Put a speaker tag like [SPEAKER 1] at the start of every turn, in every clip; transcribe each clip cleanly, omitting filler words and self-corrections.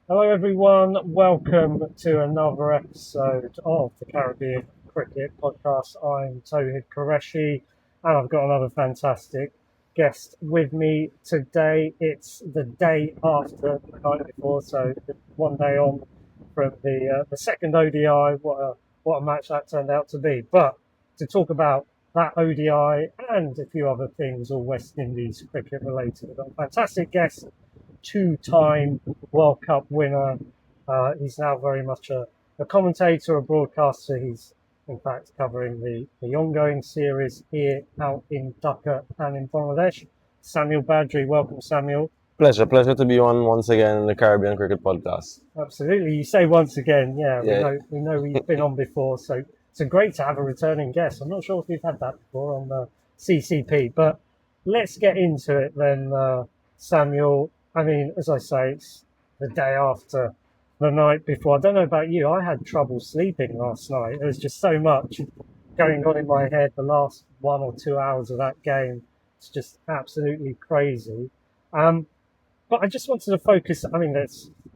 [SPEAKER 1] Hello, everyone. Welcome to another episode of the Caribbean Cricket Podcast. I'm Tawhid Qureshi, and I've got another fantastic guest with me today. It's the day after the night before, so one day on from the second ODI. What a match that turned out to be! But to talk about that ODI and a few other things, all West Indies cricket related, we've got a fantastic guest, two-time World Cup winner. He's now very much a commentator, a broadcaster. He's in fact covering the ongoing series here out in Dhaka and in Bangladesh. Samuel Badree, welcome, Samuel.
[SPEAKER 2] Pleasure to be on once again in the Caribbean Cricket Podcast.
[SPEAKER 1] Absolutely, you say once again. Yeah,
[SPEAKER 2] Yeah,
[SPEAKER 1] we know you've been on before, so it's great to have a returning guest. I'm not sure if we've had that before on the CCP, but let's get into it then, Samuel. I mean, as I say, it's the day after the night before. I don't know about you. I had trouble sleeping last night. There was just so much going on in my head. The last 1 or 2 hours of that game, it's just absolutely crazy. But I just wanted to focus. I mean,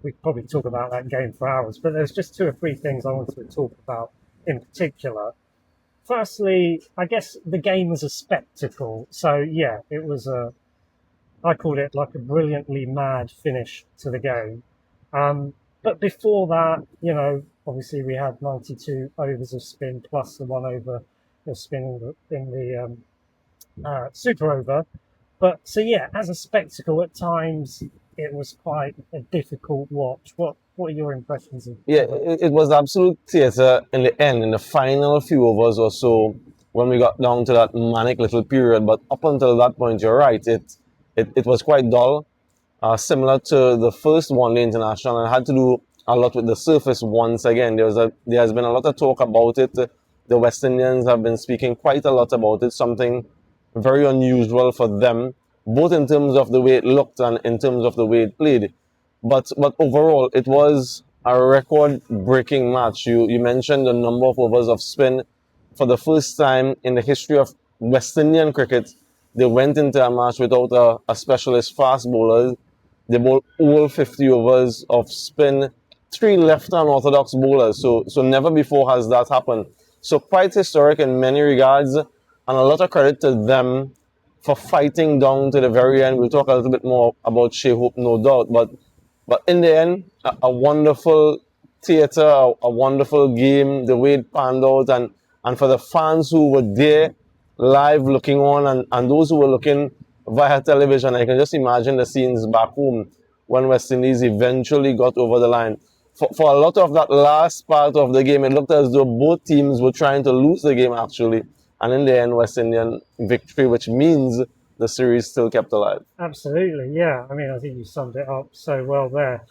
[SPEAKER 1] we could probably talk about that game for hours, but there's just two or three things I wanted to talk about in particular. Firstly, I guess the game was a spectacle. So yeah, it was I called it like a brilliantly mad finish to the game. But before that, obviously we had 92 overs of spin plus the 1 over of spin in the super over. But so yeah, as a spectacle, at times it was quite a difficult watch. What are your impressions of?
[SPEAKER 2] it was absolute theatre in the end, in the final few overs or so, when we got down to that manic little period. But up until that point, you're right, it was quite dull, similar to the first one-day international, and had to do a lot with the surface once again. There has been a lot of talk about it. The West Indians have been speaking quite a lot about it, something very unusual for them, both in terms of the way it looked and in terms of the way it played. But overall, it was a record-breaking match. You mentioned the number of overs of spin. For the first time in the history of West Indian cricket, they went into a match without a specialist fast bowler. They bowled all 50 overs of spin, three left unorthodox bowlers. So never before has that happened. So quite historic in many regards, and a lot of credit to them for fighting down to the very end. We'll talk a little bit more about Shea Hope, no doubt. But in the end, a wonderful theatre, a wonderful game, the way it panned out, and for the fans who were there live looking on, and those who were looking via television, I can just imagine the scenes back home when West Indies eventually got over the line. For a lot of that last part of the game, it looked as though both teams were trying to lose the game, actually. And in the end, West Indian victory, which means the series still kept alive.
[SPEAKER 1] Absolutely, yeah. I mean, I think you summed it up so well there.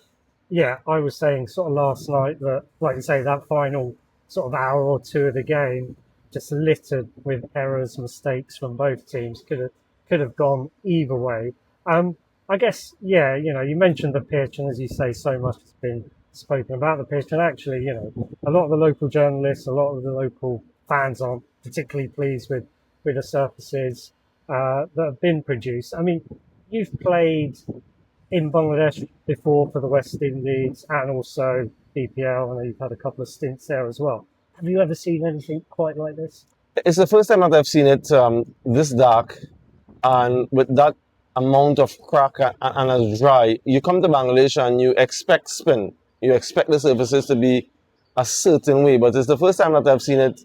[SPEAKER 1] Yeah, I was saying sort of last night that, like you say, that final sort of hour or two of the game just littered with errors, mistakes from both teams. Could have gone either way. I guess, yeah, you mentioned the pitch, and as you say, so much has been spoken about the pitch. And actually, a lot of the local journalists, a lot of the local fans aren't particularly pleased with the surfaces that have been produced. I mean, you've played in Bangladesh before for the West Indies and also BPL. I know you've had a couple of stints there as well. Have you ever seen anything quite like this?
[SPEAKER 2] It's the first time that I've seen it this dark, and with that amount of crack and as dry. You come to Bangladesh and you expect spin. You expect the surfaces to be a certain way, but it's the first time that I've seen it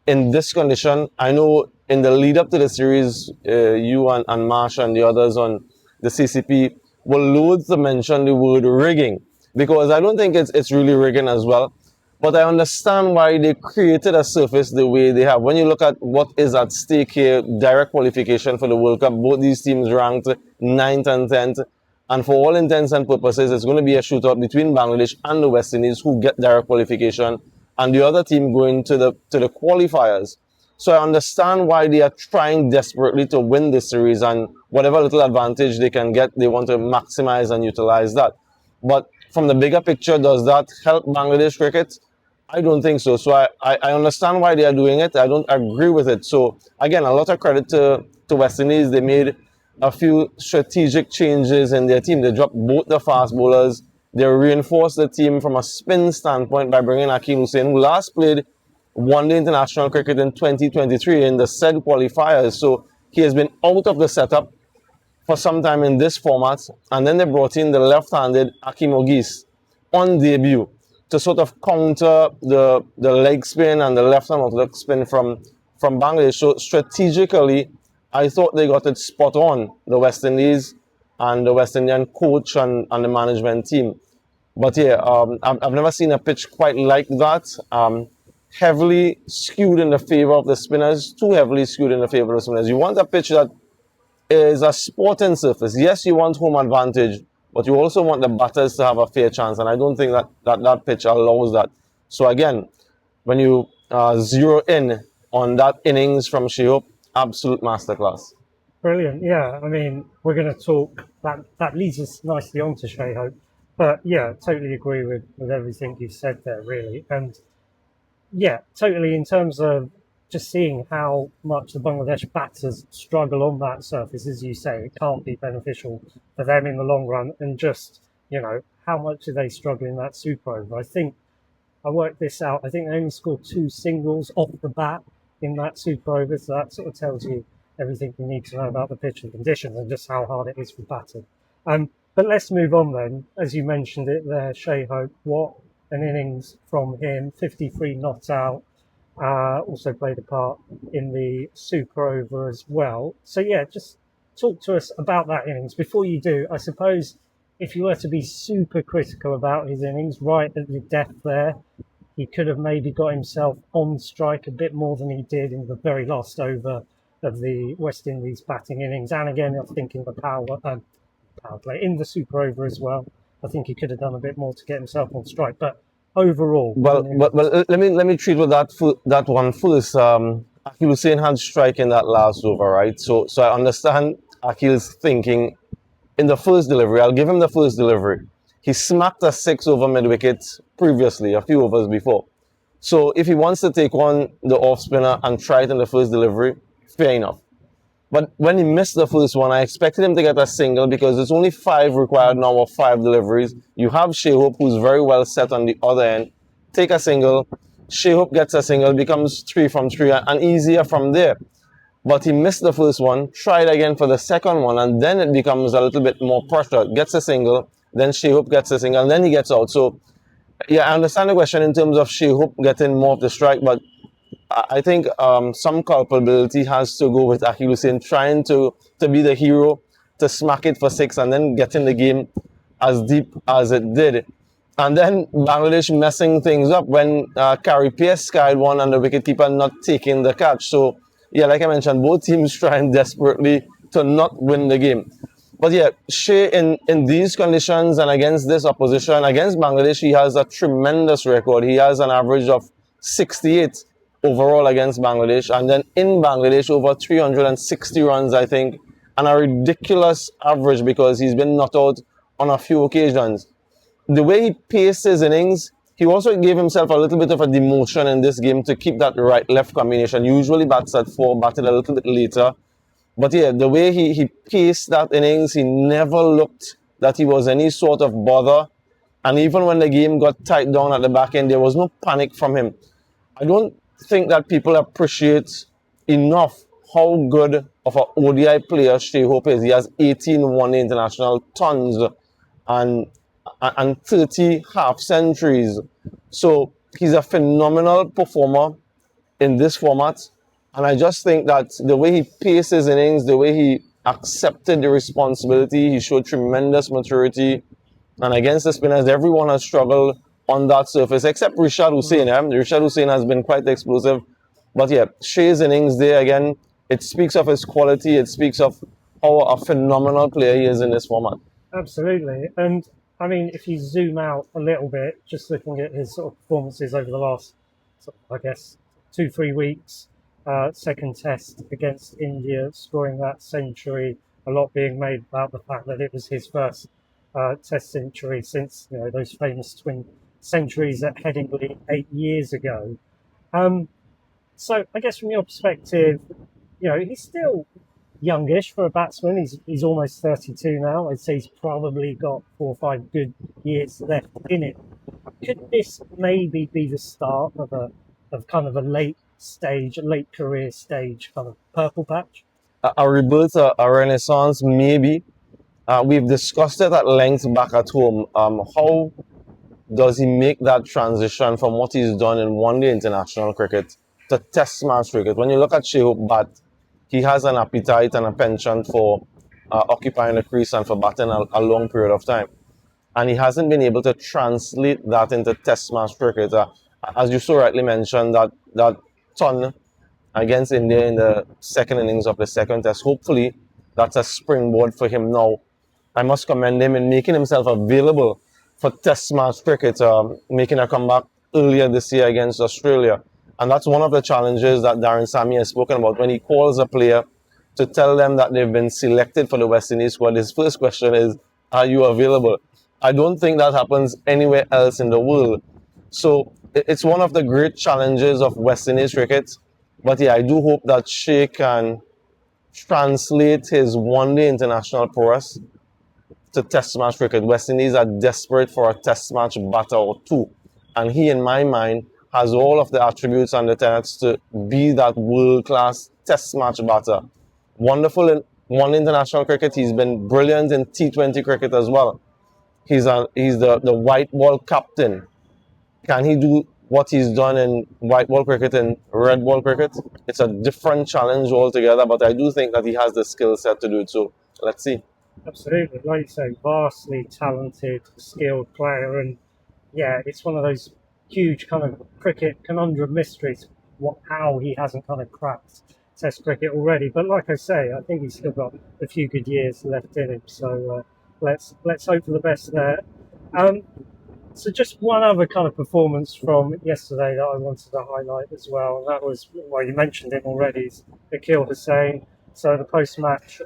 [SPEAKER 2] in this condition. I know in the lead up to the series, you and Marsh and the others on the CCP were loath to mention the word rigging, because I don't think it's really rigging as well. But I understand why they created a surface the way they have. When you look at what is at stake here, direct qualification for the World Cup, both these teams ranked 9th and 10th. And for all intents and purposes, it's going to be a shootout between Bangladesh and the West Indies, who get direct qualification, and the other team going to the qualifiers. So I understand why they are trying desperately to win this series, and whatever little advantage they can get, they want to maximize and utilize that. But from the bigger picture, does that help Bangladesh cricket? I don't think so. So I understand why they are doing it. I don't agree with it. So again, a lot of credit to West Indies. They made a few strategic changes in their team. They dropped both the fast bowlers. They reinforced the team from a spin standpoint by bringing Akeem Hussain, who last played one-day international cricket in 2023 in the said qualifiers. So he has been out of the setup for some time in this format. And then they brought in the left-handed Akeem Ogis on debut to sort of counter the leg spin and the left-hand orthodox spin from Bangladesh. So strategically, I thought they got it spot on, the West Indies and the West Indian coach and the management team. But yeah, I've never seen a pitch quite like that. Heavily skewed in the favor of the spinners, too heavily skewed in the favor of the spinners. You want a pitch that is a sporting surface. Yes, you want home advantage, but you also want the batters to have a fair chance. And I don't think that pitch allows that. So again, when you zero in on that innings from Shihab, absolute masterclass.
[SPEAKER 1] Brilliant. Yeah, I mean, we're going to talk, that leads us nicely on to Shayhope. But yeah, totally agree with everything you've said there, really. And yeah, totally, in terms of just seeing how much the Bangladesh batters struggle on that surface, as you say, it can't be beneficial for them in the long run. And just, how much do they struggle in that super over? I think I worked this out. I think they only scored 2 singles off the bat in that super over. So that sort of tells you everything you need to know about the pitch and conditions and just how hard it is for batting. But let's move on then. As you mentioned it there, Shayhope, what an innings from him, 53 not out. Also played a part in the super over as well. So yeah, just talk to us about that innings. Before you do, I suppose if you were to be super critical about his innings, right at the death there, he could have maybe got himself on strike a bit more than he did in the very last over of the West Indies batting innings. And again, I think in the power play, in the super over as well, I think he could have done a bit more to get himself on strike. But overall,
[SPEAKER 2] well, let me treat with that one first. Akil Hussain had strike in that last over, right? So I understand Akil's thinking in the first delivery. I'll give him the first delivery. He smacked a 6 over mid wicket previously, a few overs before. So if he wants to take on the off spinner and try it in the first delivery, fair enough. But when he missed the first one, I expected him to get a single because there's only 5 required now of 5 deliveries. You have Shayhope, who's very well set on the other end. Take a single. Shayhope gets a single, becomes 3 from 3 and easier from there. But he missed the first one, tried again for the second one, and then it becomes a little bit more pressure. Gets a single, then Shayhope gets a single, and then he gets out. So, yeah, I understand the question in terms of Shayhope getting more of the strike, but I think some culpability has to go with Akil Hussain trying to be the hero, to smack it for 6 and then getting the game as deep as it did. And then Bangladesh messing things up when Carey Pearce skied one and the wicketkeeper not taking the catch. So, yeah, like I mentioned, both teams trying desperately to not win the game. But yeah, Shay, in these conditions and against this opposition, against Bangladesh, he has a tremendous record. He has an average of 68 overall against Bangladesh, and then in Bangladesh over 360 runs, I think, and a ridiculous average because he's been not out on a few occasions. The way he paced his innings, he also gave himself a little bit of a demotion in this game to keep that right-left combination. Usually bats at 4, batted a little bit later. But yeah, the way he paced that innings, he never looked that he was any sort of bother. And even when the game got tight down at the back end, there was no panic from him. I don't think that people appreciate enough how good of an ODI player Shayhope is. He has 18 one-day international tons and 30 half centuries. So he's a phenomenal performer in this format. And I just think that the way he paced his innings, the way he accepted the responsibility, he showed tremendous maturity. And against the spinners, everyone has struggled on that surface, except Rishad Hussain. Rishad Hussain has been quite explosive. But yeah, Shay's innings there again, it speaks of his quality. It speaks of how a phenomenal player he is in this format.
[SPEAKER 1] Absolutely. And I mean, if you zoom out a little bit, just looking at his sort of performances over the last, I guess, 2-3 weeks, second test against India, scoring that century, a lot being made about the fact that it was his first test century since those famous twin centuries at Headingley 8 years ago. So I guess from your perspective, he's still youngish for a batsman. He's almost 32 now. I'd say he's probably got 4 or 5 good years left in it. Could this maybe be the start of kind of a late career stage kind of purple patch?
[SPEAKER 2] A rebirth, a renaissance, maybe. We've discussed it at length back at home. How does he make that transition from what he's done in one-day international cricket to test match cricket? When you look at Shea Bat, he has an appetite and a penchant for occupying the crease and for batting a long period of time. And he hasn't been able to translate that into test match cricket. As you so rightly mentioned, that ton against India in the second innings of the second test, hopefully that's a springboard for him now. I must commend him in making himself available for test match cricket, making a comeback earlier this year against Australia. And that's one of the challenges that Darren Sammy has spoken about. When he calls a player to tell them that they've been selected for the West Indies squad, his first question is, are you available? I don't think that happens anywhere else in the world. So it's one of the great challenges of West Indies cricket. But yeah, I do hope that Shea can translate his one-day international prowess to test match cricket. West Indies are desperate for a test match batter or two. And he, in my mind, has all of the attributes and the tenets to be that world-class test match batter. Wonderful in one international cricket. He's been brilliant in T20 cricket as well. He's the white ball captain. Can he do what he's done in white ball cricket and red ball cricket? It's a different challenge altogether, but I do think that he has the skill set to do it. So let's see.
[SPEAKER 1] Absolutely, like you say, vastly talented, skilled player, and yeah, it's one of those huge kind of cricket conundrum mysteries. How he hasn't kind of cracked Test cricket already, but like I say, I think he's still got a few good years left in him. So let's hope for the best there. So just one other kind of performance from yesterday that I wanted to highlight as well, and that was, well, you mentioned him already, is Akhil Hussain. So the post-match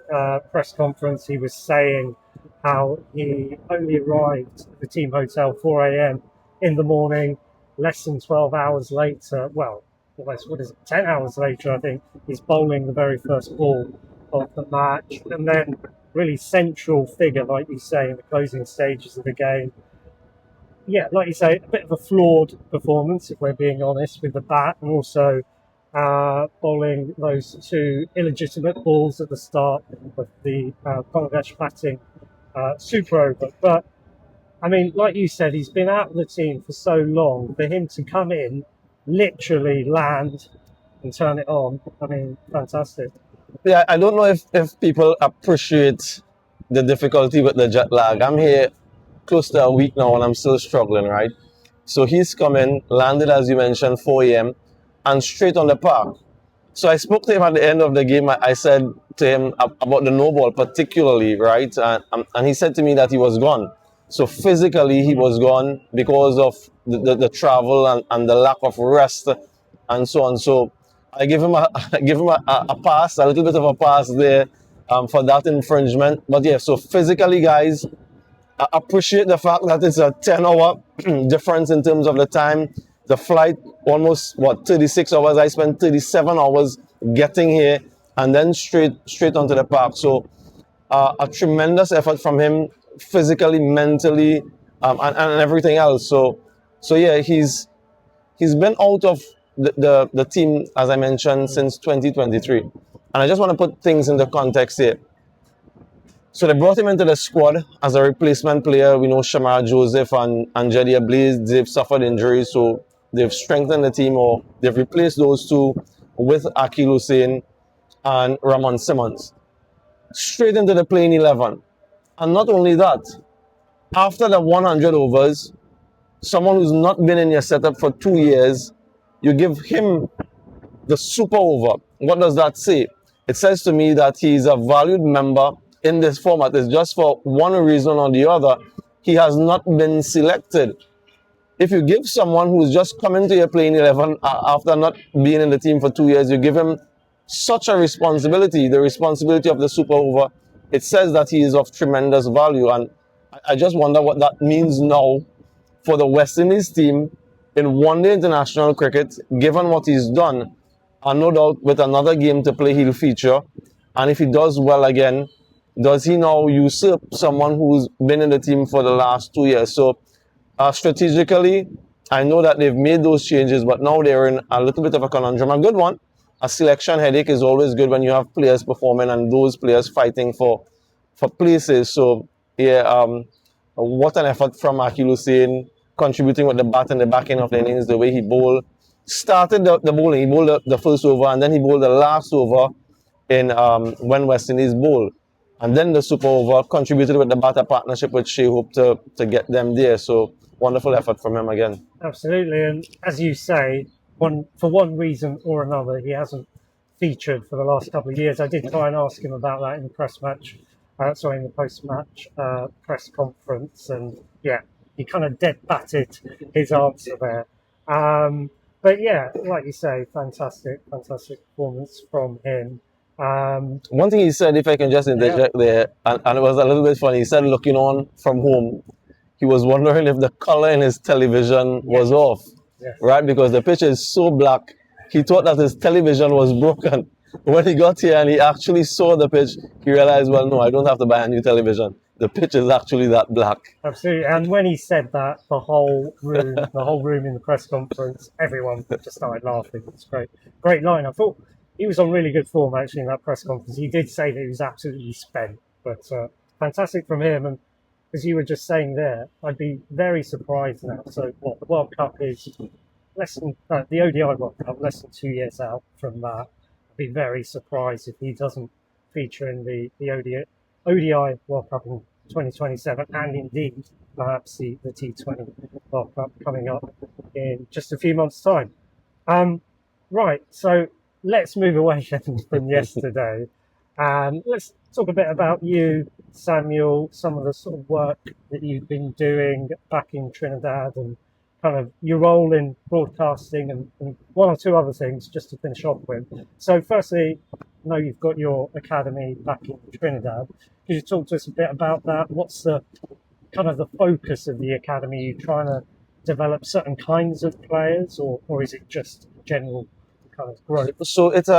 [SPEAKER 1] press conference, he was saying how he only arrived at the team hotel 4 a.m. in the morning, less than 12 hours later, well, almost, 10 hours later, I think, he's bowling the very first ball of the match. And then really central figure, like you say, in the closing stages of the game. Yeah, like you say, a bit of a flawed performance, if we're being honest, with the bat, and also bowling those two illegitimate balls at the start of the Bangladesh batting super over. But, I mean, like you said, he's been out of the team for so long. For him to come in, literally land and turn it on, I mean, fantastic.
[SPEAKER 2] Yeah, I don't know if people appreciate the difficulty with the jet lag. I'm here close to a week now and I'm still struggling, right? So he's come in, landed, as you mentioned, 4 a.m. and straight on the park. So I spoke to him at the end of the game. I said to him about the no ball particularly, right? And he said to me that he was gone. So physically he was gone because of the travel and the lack of rest and so on. So I give him a pass, a little bit of a pass there for that infringement. But yeah, so physically, guys, I appreciate the fact that it's a 10-hour difference in terms of the time. The flight, almost, 36 hours. I spent 37 hours getting here and then straight onto the park. So a tremendous effort from him, physically, mentally, and everything else. So yeah, he's been out of the team, as I mentioned, since 2023. And I just want to put things into context here. So they brought him into the squad as a replacement player. We know Shamar Joseph and Jediah Blaze, they've suffered injuries, so they've strengthened the team, or they've replaced those two with Akhil Hussain and Ramon Simmons. Straight into the playing 11. And not only that, after the 100 overs, someone who's not been in your setup for 2 years, you give him the super over. What does that say? It says to me that he's a valued member in this format. It's just for one reason or the other, he has not been selected. If you give someone who's just come into your playing 11 after not being in the team for 2 years, you give him such a responsibility, the responsibility of the super over, it says that he is of tremendous value. And I just wonder what that means now for the West Indies team in one-day international cricket, given what he's done. And no doubt with another game to play, he'll feature. And if he does well again, does he now usurp someone who's been in the team for the last 2 years? So strategically, I know that they've made those changes, but now they're in a little bit of a conundrum. A good one. A selection headache is always good when you have players performing and those players fighting for places. So yeah, what an effort from Akil Hussein, contributing with the bat in the back end of the innings, the way he bowled. Started the bowling, he bowled the first over, and then he bowled the last over in when West Indies bowled. And then the super over, contributed with the batter partnership with Shea Hope to get them there. So wonderful effort from him again.
[SPEAKER 1] Absolutely, and as you say, for one reason or another, he hasn't featured for the last couple of years. I did try and ask him about that in the in the post-match press conference, and yeah, he kind of dead-batted his answer there. But yeah, like you say, fantastic performance from him.
[SPEAKER 2] One thing he said, if I can just interject there, and it was a little bit funny, he said looking on from home, he was wondering if the color in his television was off, right? Because the pitch is so black, he thought that his television was broken. When he got here and he actually saw the pitch, he realized, well, no, I don't have to buy a new television. The pitch is actually that black.
[SPEAKER 1] Absolutely. And when he said that, the whole room in the press conference, everyone just started laughing. It's great. Great line. I thought he was on really good form, actually, in that press conference. He did say that he was absolutely spent, but fantastic from him. And as you were just saying there, I'd be very surprised now. So what, the World Cup is the ODI World Cup, less than 2 years out from that. I'd be very surprised if he doesn't feature in the ODI World Cup in 2027, and indeed perhaps the T20 World Cup coming up in just a few months' time. Right, so let's move away from yesterday, and let's talk a bit about you, Samuel, some of the sort of work that you've been doing back in Trinidad and kind of your role in broadcasting and one or two other things just to finish off with. So firstly, I know you've got your academy back in Trinidad. Could you talk to us a bit about that? What's the kind of the focus of the academy? Are you trying to develop certain kinds of players, or is it just general kind of growth?
[SPEAKER 2] So it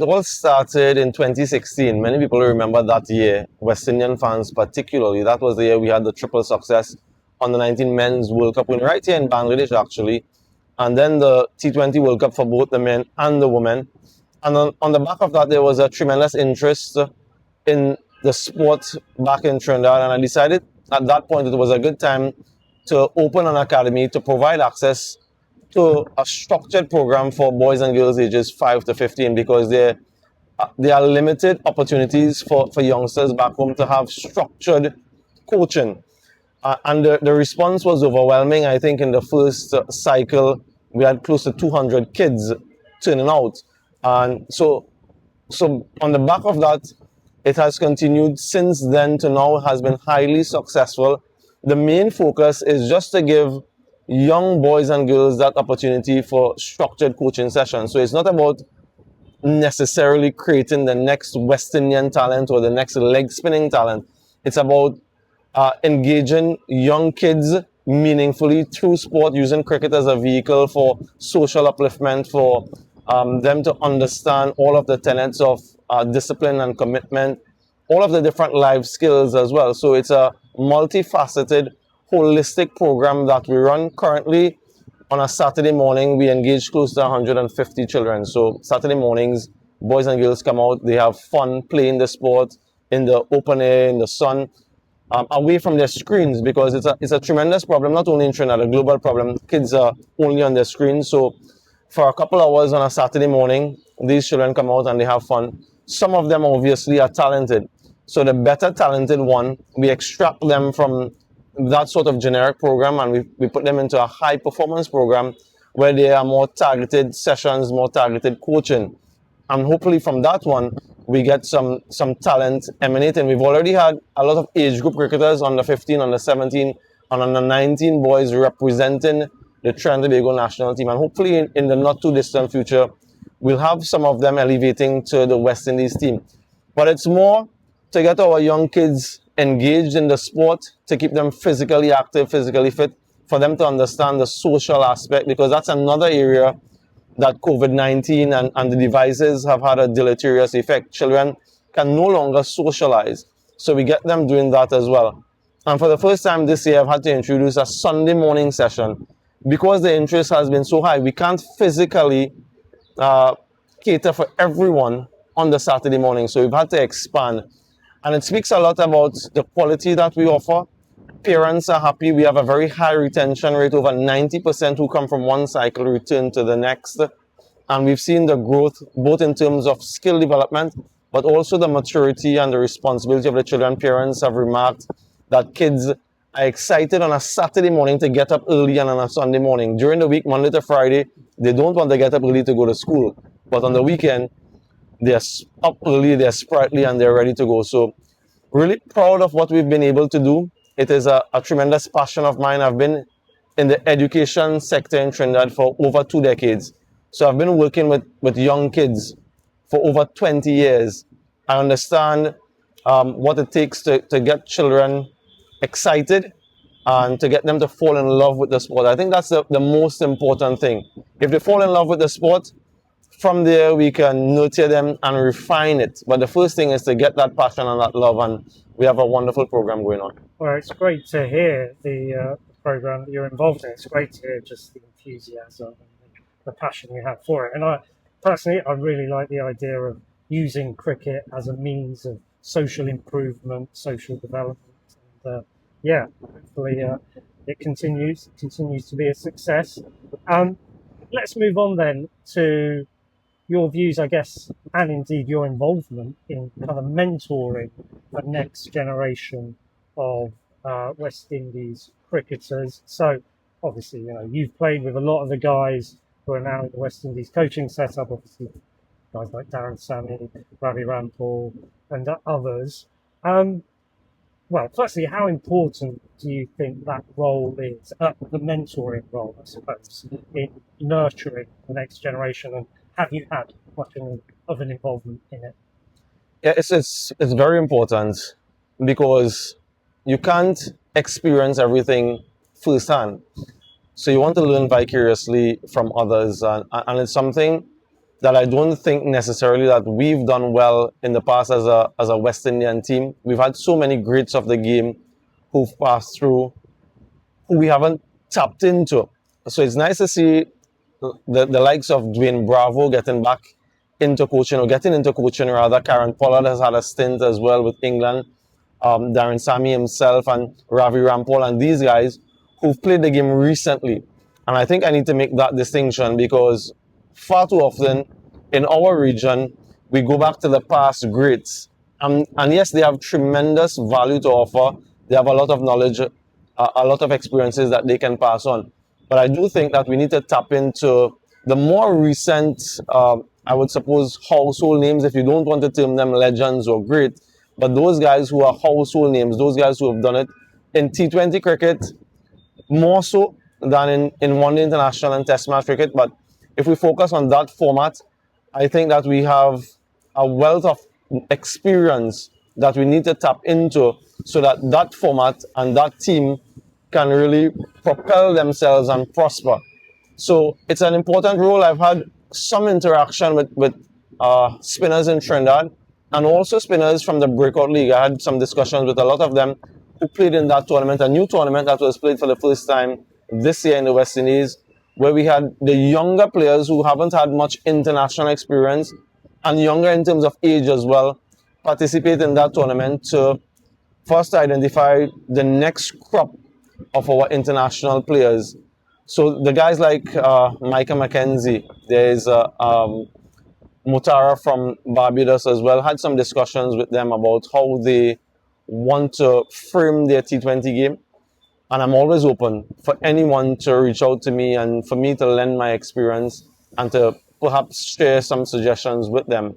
[SPEAKER 2] all started in 2016. Many people remember that year, West Indian fans particularly. That was the year we had the triple success on the 19 Men's World Cup win right here in Bangladesh, actually. And then the T20 World Cup for both the men and the women. And on the back of that, there was a tremendous interest in the sport back in Trinidad. And I decided at that point it was a good time to open an academy to provide access to a structured program for boys and girls ages 5 to 15, because there are limited opportunities for youngsters back home to have structured coaching. And the response was overwhelming. I think in the first cycle, we had close to 200 kids turning out. And so on the back of that, it has continued since then to now, has been highly successful. The main focus is just to give young boys and girls that opportunity for structured coaching sessions. So it's not about necessarily creating the next West Indian talent or the next leg spinning talent. It's about engaging young kids meaningfully through sport, using cricket as a vehicle for social upliftment, for them to understand all of the tenets of discipline and commitment, all of the different life skills as well. So it's a multifaceted, holistic program that we run currently. On a Saturday morning, we engage close to 150 children. So Saturday mornings, boys and girls come out, they have fun playing the sport in the open air, in the sun, away from their screens, because it's a tremendous problem, not only in Trinidad, a global problem. Kids are only on their screens. So for a couple hours on a Saturday morning, these children come out and they have fun. Some of them obviously are talented. So the better talented one, we extract them from that sort of generic program and we put them into a high performance program where there are more targeted sessions, more targeted coaching. And hopefully from that one, we get some talent emanating. We've already had a lot of age group cricketers, under 15, under 17, and under 19 boys representing the Trinidad and Tobago national team. And hopefully in the not too distant future, we'll have some of them elevating to the West Indies team. But it's more to get our young kids engaged in the sport, to keep them physically active, physically fit, for them to understand the social aspect, because that's another area that COVID-19 and the devices have had a deleterious effect. Children can no longer socialize. So we get them doing that as well. And for the first time this year, I've had to introduce a Sunday morning session. Because the interest has been so high, we can't physically cater for everyone on the Saturday morning. So we've had to expand. And it speaks a lot about the quality that we offer. Parents are happy. We have a very high retention rate. Over 90% who come from one cycle return to the next. And we've seen the growth both in terms of skill development, but also the maturity and the responsibility of the children. Parents have remarked that kids are excited on a Saturday morning to get up early and on a Sunday morning. During the week, Monday to Friday, they don't want to get up early to go to school. But on the weekend, they're up early, they're sprightly, and they're ready to go. So really proud of what we've been able to do. It is a tremendous passion of mine. I've been in the education sector in Trinidad for over 2 decades. So I've been working with young kids for over 20 years. I understand what it takes to get children excited and to get them to fall in love with the sport. I think that's the most important thing. If they fall in love with the sport, from there we can nurture them and refine it. But the first thing is to get that passion and that love, and we have a wonderful program going on.
[SPEAKER 1] Well, it's great to hear the program that you're involved in. It's great to hear just the enthusiasm and the passion you have for it. And I personally really like the idea of using cricket as a means of social improvement, social development. And yeah, hopefully it continues to be a success. Let's move on then to your views, I guess, and indeed your involvement in kind of mentoring the next generation of West Indies cricketers. So obviously, you've played with a lot of the guys who are now in the West Indies coaching setup, obviously guys like Darren Sammy, Ravi Rampal, and others. Well, firstly, how important do you think that role is, the mentoring role, I suppose, in nurturing the next generation, and have you had much of an involvement in it?
[SPEAKER 2] Yeah, it's very important because you can't experience everything firsthand. So you want to learn vicariously from others, and it's something that I don't think necessarily that we've done well in the past as a West Indian team. We've had so many greats of the game who've passed through, who we haven't tapped into. So it's nice to see the likes of Dwayne Bravo getting back into coaching, or getting into coaching rather. Karen Pollard has had a stint as well with England. Darren Sammy himself and Ravi Rampal and these guys who've played the game recently. And I think I need to make that distinction because far too often in our region, we go back to the past greats. And yes, they have tremendous value to offer. They have a lot of knowledge, a lot of experiences that they can pass on. But I do think that we need to tap into the more recent, I would suppose, household names, if you don't want to term them legends or great, but those guys who are household names, those guys who have done it in T20 cricket, more so than in one-day international and test match cricket. But if we focus on that format, I think that we have a wealth of experience that we need to tap into so that that format and that team can really propel themselves and prosper. So it's an important role. I've had some interaction with spinners in Trinidad and also spinners from the Breakout League. I had some discussions with a lot of them who played in that tournament, a new tournament that was played for the first time this year in the West Indies, where we had the younger players who haven't had much international experience and younger in terms of age as well participate in that tournament to first identify the next crop of our international players. So the guys like Micah McKenzie, there's Mutara from Barbados as well, had some discussions with them about how they want to frame their T20 game. And I'm always open for anyone to reach out to me and for me to lend my experience and to perhaps share some suggestions with them.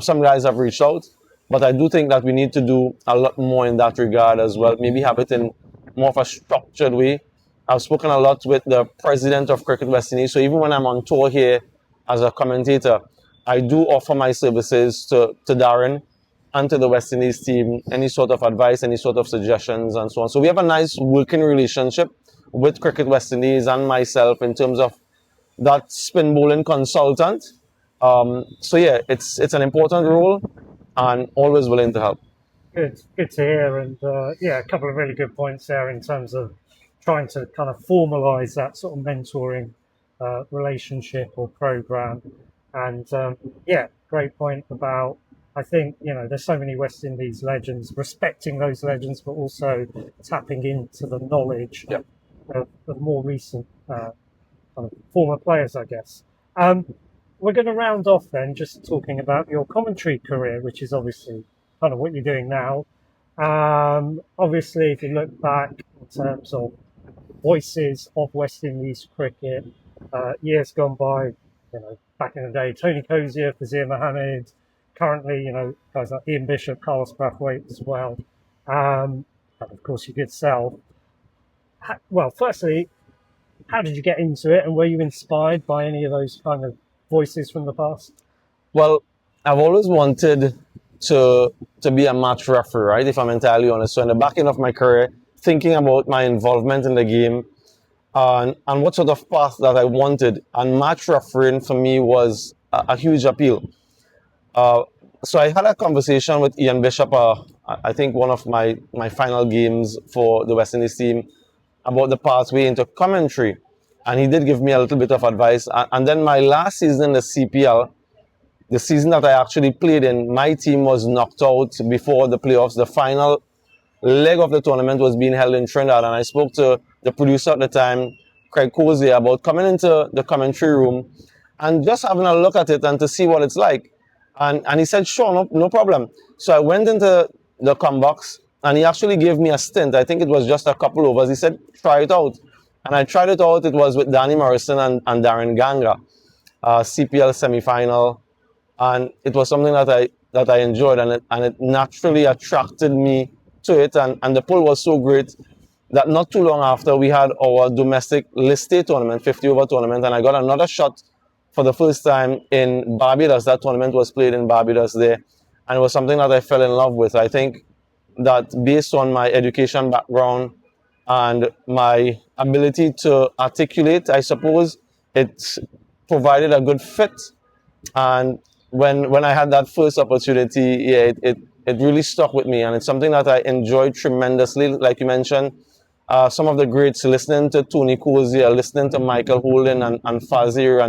[SPEAKER 2] Some guys have reached out, but I do think that we need to do a lot more in that regard as well. Maybe have it in more of a structured way. I've spoken a lot with the president of Cricket West Indies, so even when I'm on tour here as a commentator, I do offer my services to Darren and to the West Indies team, any sort of advice, any sort of suggestions, and so on. So we have a nice working relationship with Cricket West Indies and myself in terms of that spin bowling consultant. So yeah, it's an important role, and always willing to help.
[SPEAKER 1] Good to hear. And yeah, a couple of really good points there in terms of trying to kind of formalize that sort of mentoring relationship or program. And yeah, great point about, I think, there's so many West Indies legends, respecting those legends, but also tapping into the knowledge
[SPEAKER 2] Yep.
[SPEAKER 1] of more recent kind of former players, I guess. We're going to round off then just talking about your commentary career, which is obviously kind of what you're doing now. Obviously, if you look back in terms of voices of West Indies cricket, years gone by, back in the day, Tony Cozier, Fazir Mohammed, currently, guys like Ian Bishop, Carlos Brathwaite as well, and of course your good self. Well, firstly, how did you get into it, and were you inspired by any of those kind of voices from the past?
[SPEAKER 2] Well, I've always wanted to be a match referee, right? If I'm entirely honest. So in the back end of my career, thinking about my involvement in the game and what sort of path that I wanted, and match refereeing for me was a huge appeal. So I had a conversation with Ian Bishop, I think one of my final games for the West Indies team, about the pathway into commentary. And he did give me a little bit of advice. And then my last season in the CPL, the season that I actually played in, my team was knocked out before the playoffs. The final leg of the tournament was being held in Trinidad, and I spoke to the producer at the time, Craig Cozier, about coming into the commentary room and just having a look at it and to see what it's like. And he said, sure, no problem. So I went into the com box, and he actually gave me a stint. I think it was just a couple overs. He said, try it out. And I tried it out. It was with Danny Morrison and Darren Ganga, CPL semi-final. And it was something that I enjoyed, and it naturally attracted me to it. And the pull was so great that not too long after, we had our domestic list A tournament, 50-over tournament, and I got another shot for the first time in Barbados. That tournament was played in Barbados there, and it was something that I fell in love with. I think that based on my education background and my ability to articulate, I suppose, it provided a good fit. And when I had that first opportunity, yeah, it really stuck with me, and it's something that I enjoyed tremendously. Like you mentioned, some of the greats, listening to Tony Cozier, listening to Michael Holden and Fazir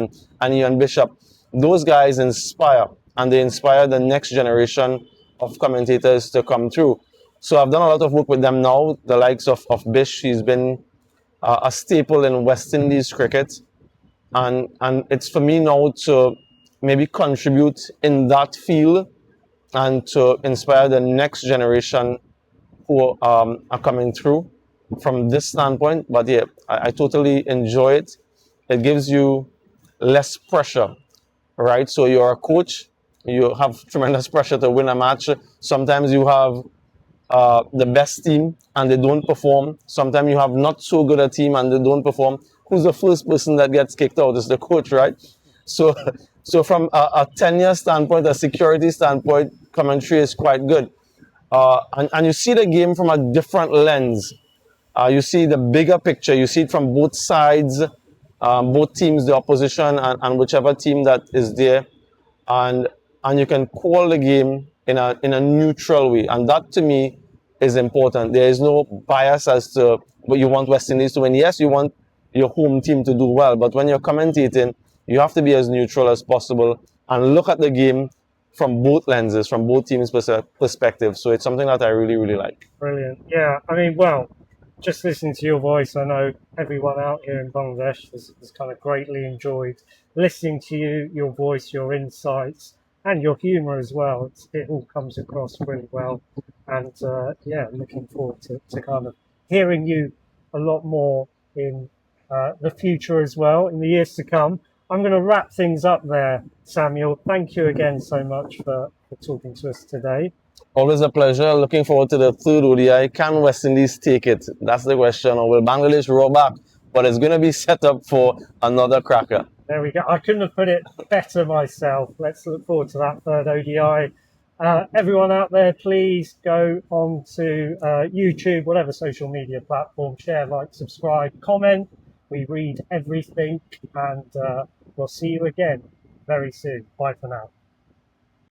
[SPEAKER 2] and Ian Bishop, those guys inspire, and they inspire the next generation of commentators to come through. So I've done a lot of work with them now, the likes of Bish. He's been a staple in West Indies cricket, and it's for me now to maybe contribute in that field and to inspire the next generation who are coming through from this standpoint. But yeah, I totally enjoy it. It gives you less pressure, right? So you're a coach, you have tremendous pressure to win a match. Sometimes you have the best team and they don't perform. Sometimes you have not so good a team and they don't perform. Who's the first person that gets kicked out? Is the coach, right? So, so from a tenure standpoint, a security standpoint, commentary is quite good. And you see the game from a different lens. You see the bigger picture. You see it from both sides, both teams, the opposition and whichever team that is there. And you can call the game in a neutral way. And that to me is important. There is no bias as to what you want West Indies to win. Yes, you want your home team to do well, but when you're commentating, you have to be as neutral as possible and look at the game from both lenses, from both teams' perspective. So it's something that I really, really like.
[SPEAKER 1] Brilliant. Yeah, I mean, well, just listening to your voice, I know everyone out here in Bangladesh has kind of greatly enjoyed listening to you, your voice, your insights, and your humour as well. It all comes across really well. And yeah, looking forward to kind of hearing you a lot more in the future as well, in the years to come. I'm going to wrap things up there, Samuel. Thank you again so much for talking to us today.
[SPEAKER 2] Always a pleasure. Looking forward to the third ODI. Can West Indies take it? That's the question. Or will Bangladesh roll back? But it's going to be set up for another cracker.
[SPEAKER 1] There we go. I couldn't have put it better myself. Let's look forward to that third ODI. Everyone out there, please go on to YouTube, whatever social media platform, share, like, subscribe, comment, We read everything, and we'll see you again very soon. Bye for now.